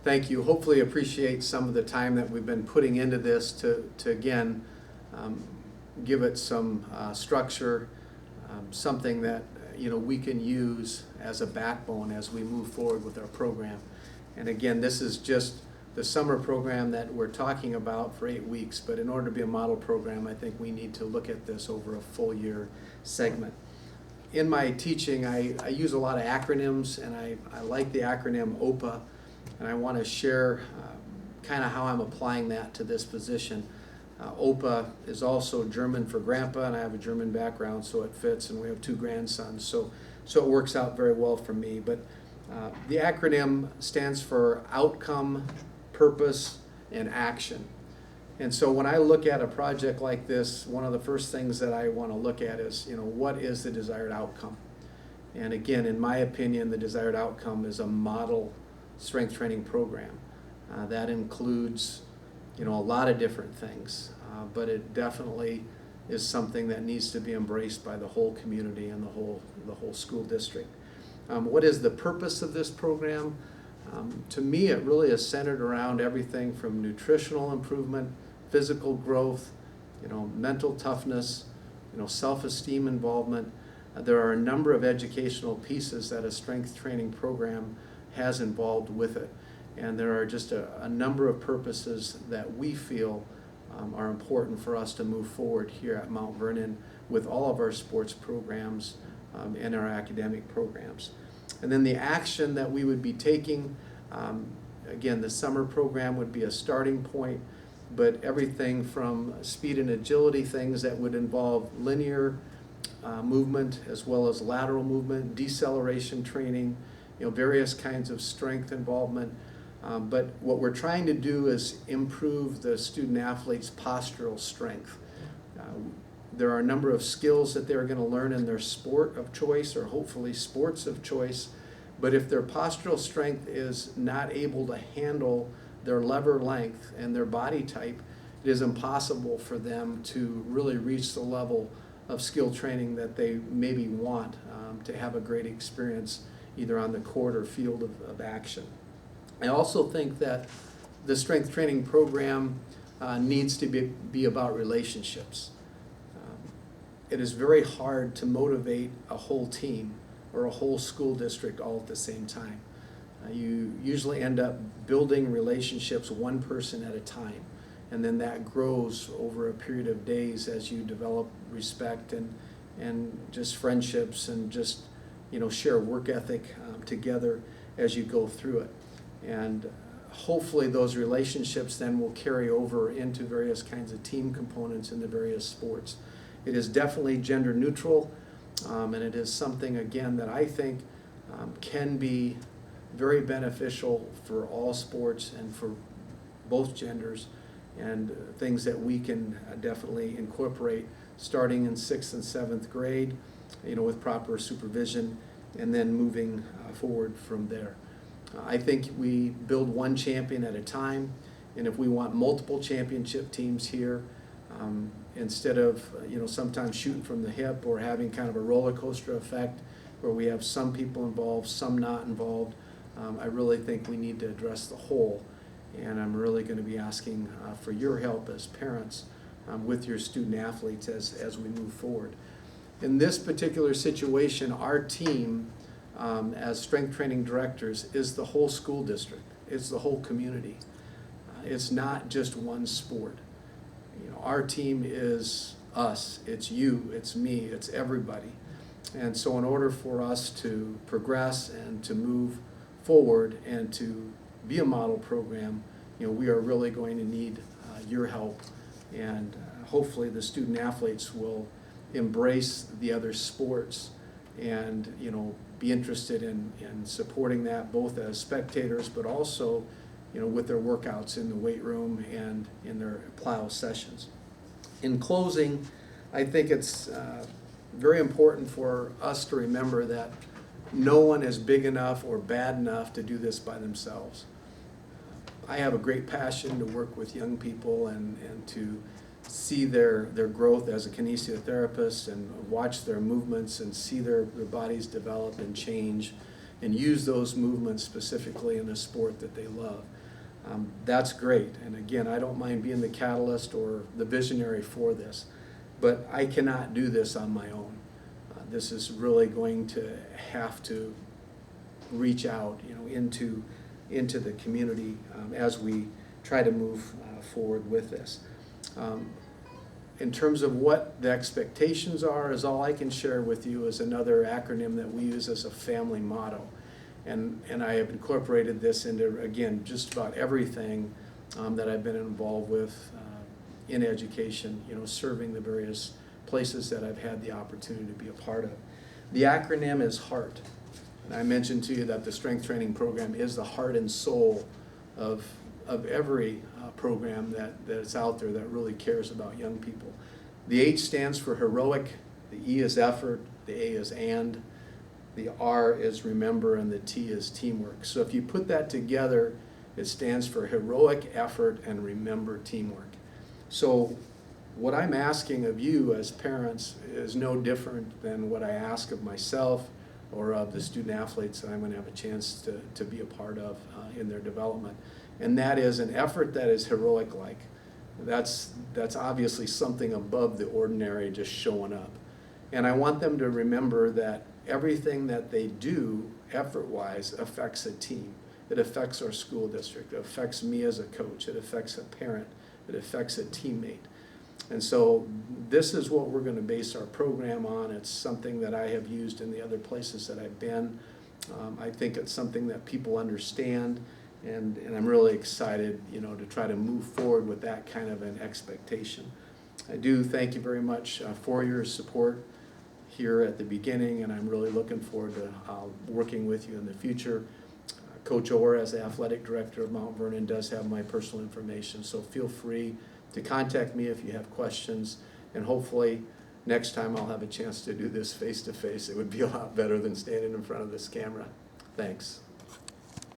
Thank you. Hopefully appreciate some of the time that we've been putting into this to again, give it some structure, something that we can use as a backbone as we move forward with our program. And again, this is just the summer program that we're talking about for 8 weeks, but in order to be a model program, I think we need to look at this over a full year segment. In my teaching, I use a lot of acronyms, and I like the acronym OPA, and I want to share kind of how I'm applying that to this position. OPA is also German for grandpa, and I have a German background, so it fits, and we have 2 grandsons, so it works out very well for me. But the acronym stands for outcome, purpose, and action. And so when I look at a project like this, one of the first things that I want to look at is, what is the desired outcome? And again, in my opinion, the desired outcome is a model strength training program. That includes, a lot of different things, but it definitely is something that needs to be embraced by the whole community and the whole school district. What is the purpose of this program? To me, it really is centered around everything from nutritional improvement, physical growth, mental toughness, self-esteem involvement. There are a number of educational pieces that a strength training program has involved with it. And there are just a number of purposes that we feel are important for us to move forward here at Mount Vernon with all of our sports programs and our academic programs. And then the action that we would be taking, again, the summer program would be a starting point, but everything from speed and agility, things that would involve linear movement as well as lateral movement, deceleration training, various kinds of strength involvement. But what we're trying to do is improve the student athlete's postural strength. There are a number of skills that they're going to learn in their sport of choice, or hopefully sports of choice, but if their postural strength is not able to handle their lever length and their body type, it is impossible for them to really reach the level of skill training that they maybe want to have a great experience either on the court or field of action. I also think that the strength training program needs to be about relationships. It is very hard to motivate a whole team or a whole school district all at the same time. You usually end up building relationships one person at a time, and then that grows over a period of days as you develop respect and just friendships and just share work ethic together as you go through it. And hopefully those relationships then will carry over into various kinds of team components in the various sports. It is definitely gender neutral, and it is something, again, that I think can be very beneficial for all sports and for both genders, and things that we can definitely incorporate starting in 6th and 7th grade, with proper supervision, and then moving forward from there. I think we build one champion at a time, and if we want multiple championship teams here, instead of sometimes shooting from the hip or having kind of a roller coaster effect where we have some people involved, some not involved, I really think we need to address the whole, and I'm really going to be asking for your help as parents with your student athletes as we move forward. In this particular situation, our team as strength training directors is the whole school district. It's the whole community. It's not just one sport. Our team is us. It's you. It's me. It's everybody. And so in order for us to progress and to move forward and to be a model program, we are really going to need your help. And hopefully the student athletes will embrace the other sports and be interested in supporting that, both as spectators but also with their workouts in the weight room and in their plow sessions. In closing, I think it's very important for us to remember that no one is big enough or bad enough to do this by themselves. I have a great passion to work with young people and to see their growth as a kinesiotherapist and watch their movements and see their bodies develop and change and use those movements specifically in a sport that they love. That's great. And again, I don't mind being the catalyst or the visionary for this, but I cannot do this on my own. This is really going to have to reach out, into the community as we try to move forward with this. In terms of what the expectations are, is all I can share with you is another acronym that we use as a family motto. And I have incorporated this into, again, just about everything that I've been involved with in education, serving the various places that I've had the opportunity to be a part of. The acronym is HEART. And I mentioned to you that the strength training program is the heart and soul of every program that's out there that really cares about young people. The H stands for heroic, the E is effort, the A is and, the R is remember, and the T is teamwork. So if you put that together, it stands for heroic effort and remember teamwork. So what I'm asking of you as parents is no different than what I ask of myself or of the student athletes that I'm going to have a chance to be a part of in their development. And that is an effort that is heroic-like. That's obviously something above the ordinary just showing up. And I want them to remember that everything that they do effort-wise affects a team. It affects our school district. It affects me as a coach. It affects a parent. It affects a teammate. And so this is what we're going to base our program on. It's something that I have used in the other places that I've been. I think it's something that people understand, and I'm really excited, to try to move forward with that kind of an expectation. I do thank you very much for your support here at the beginning, and I'm really looking forward to working with you in the future. Coach Orr, as the athletic director of Mount Vernon, does have my personal information, so feel free to contact me if you have questions, and hopefully next time I'll have a chance to do this face-to-face. It would be a lot better than standing in front of this camera. Thanks.